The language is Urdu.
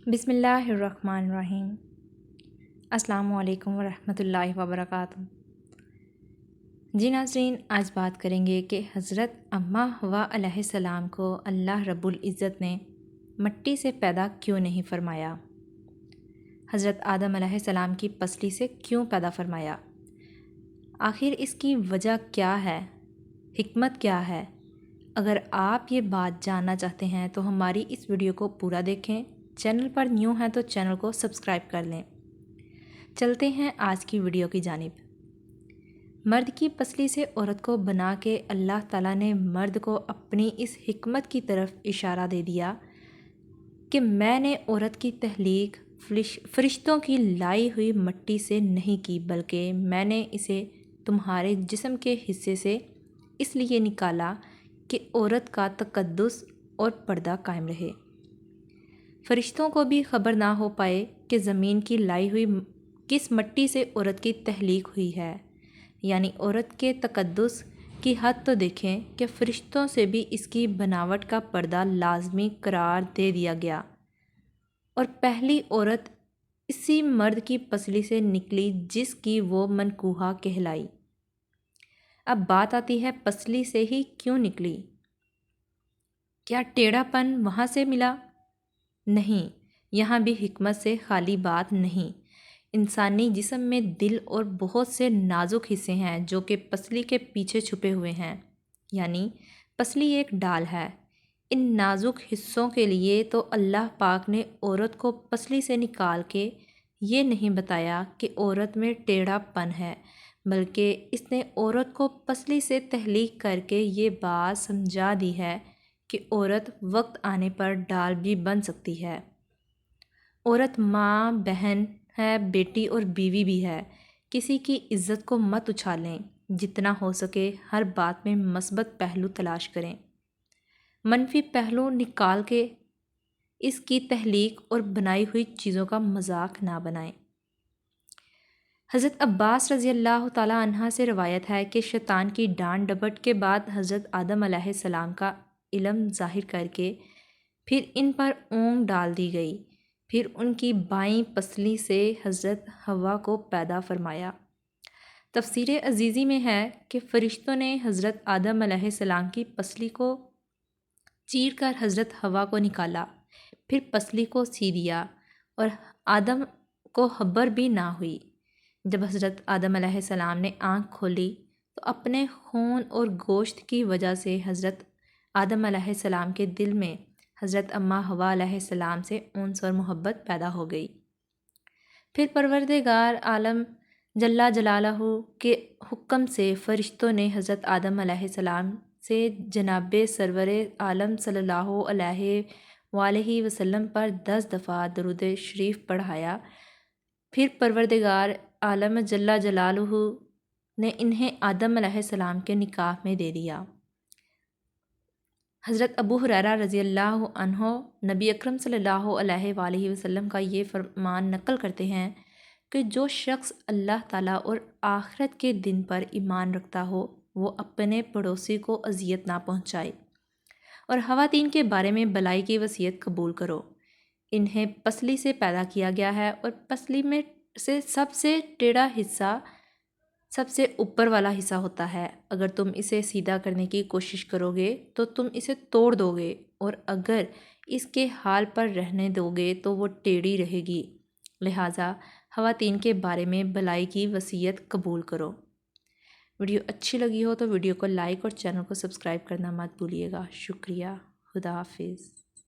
بسم اللہ الرحمن الرحیم۔ السلام علیکم ورحمۃ اللہ وبرکاتہ۔ جی ناظرین، آج بات کریں گے کہ حضرت اماں حوا علیہ السلام کو اللہ رب العزت نے مٹی سے پیدا کیوں نہیں فرمایا؟ حضرت آدم علیہ السلام کی پسلی سے کیوں پیدا فرمایا؟ آخر اس کی وجہ کیا ہے؟ حکمت کیا ہے؟ اگر آپ یہ بات جاننا چاہتے ہیں تو ہماری اس ویڈیو کو پورا دیکھیں۔ چینل پر نیو ہیں تو چینل کو سبسکرائب کر لیں۔ چلتے ہیں آج کی ویڈیو کی جانب۔ مرد کی پسلی سے عورت کو بنا کے اللہ تعالیٰ نے مرد کو اپنی اس حکمت کی طرف اشارہ دے دیا کہ میں نے عورت کی تخلیق فرشتوں کی لائی ہوئی مٹی سے نہیں کی، بلکہ میں نے اسے تمہارے جسم کے حصے سے اس لیے نکالا کہ عورت کا تقدس اور پردہ قائم رہے۔ فرشتوں کو بھی خبر نہ ہو پائے کہ زمین کی لائی ہوئی کس مٹی سے عورت کی تخلیق ہوئی ہے، یعنی عورت کے تقدس کی حد تو دیکھیں کہ فرشتوں سے بھی اس کی بناوٹ کا پردہ لازمی قرار دے دیا گیا، اور پہلی عورت اسی مرد کی پسلی سے نکلی جس کی وہ منکوحہ کہلائی۔ اب بات آتی ہے پسلی سے ہی کیوں نکلی؟ کیا ٹیڑھا پن وہاں سے ملا؟ نہیں، یہاں بھی حکمت سے خالی بات نہیں۔ انسانی جسم میں دل اور بہت سے نازک حصے ہیں جو کہ پسلی کے پیچھے چھپے ہوئے ہیں، یعنی پسلی ایک ڈال ہے۔ ان نازک حصوں کے لیے تو اللہ پاک نے عورت کو پسلی سے نکال کے یہ نہیں بتایا کہ عورت میں ٹیڑھا پن ہے، بلکہ اس نے عورت کو پسلی سے تخلیق کر کے یہ بات سمجھا دی ہے کہ عورت وقت آنے پر ڈال بھی بن سکتی ہے۔ عورت ماں، بہن ہے، بیٹی اور بیوی بھی ہے۔ کسی کی عزت کو مت اچھالیں، جتنا ہو سکے ہر بات میں مثبت پہلو تلاش کریں، منفی پہلو نکال کے اس کی تخلیق اور بنائی ہوئی چیزوں کا مذاق نہ بنائیں۔ حضرت عباس رضی اللہ تعالیٰ عنہ سے روایت ہے کہ شیطان کی ڈانٹ ڈپٹ کے بعد حضرت آدم علیہ السلام کا علم ظاہر کر کے پھر ان پر اونگ ڈال دی گئی، پھر ان کی بائیں پسلی سے حضرت حوا کو پیدا فرمایا۔ تفسیر عزیزی میں ہے کہ فرشتوں نے حضرت آدم علیہ السلام کی پسلی کو چیر کر حضرت حوا کو نکالا، پھر پسلی کو سی دیا، اور آدم کو خبر بھی نہ ہوئی۔ جب حضرت آدم علیہ السلام نے آنکھ کھولی تو اپنے خون اور گوشت کی وجہ سے حضرت آدم علیہ السلام کے دل میں حضرت اماں حوا علیہ السلام سے انس اور محبت پیدا ہو گئی۔ پھر پروردگار عالم جل جلالہ کے حکم سے فرشتوں نے حضرت آدم علیہ السلام سے جناب سرور عالم صلی اللہ علیہ وآلہ وسلم پر 10 دفعہ درود شریف پڑھایا۔ پھر پروردگار عالم جل جلالہ نے انہیں آدم علیہ السلام کے نکاح میں دے دیا۔ حضرت ابو ہریرہ رضی اللہ عنہ نبی اکرم صلی اللہ علیہ وآلہ وسلم کا یہ فرمان نقل کرتے ہیں کہ جو شخص اللہ تعالیٰ اور آخرت کے دن پر ایمان رکھتا ہو وہ اپنے پڑوسی کو اذیت نہ پہنچائے، اور خواتین کے بارے میں بلائی کی وصیت قبول کرو۔ انہیں پسلی سے پیدا کیا گیا ہے، اور پسلی میں سے سب سے ٹیڑھا حصہ سب سے اوپر والا حصہ ہوتا ہے۔ اگر تم اسے سیدھا کرنے کی کوشش کرو گے تو تم اسے توڑ دو گے، اور اگر اس کے حال پر رہنے دو گے تو وہ ٹیڑھی رہے گی۔ لہٰذا خواتین کے بارے میں بلائی کی وصیت قبول کرو۔ ویڈیو اچھی لگی ہو تو ویڈیو کو لائک اور چینل کو سبسکرائب کرنا مت بھولیے گا۔ شکریہ۔ خدا حافظ۔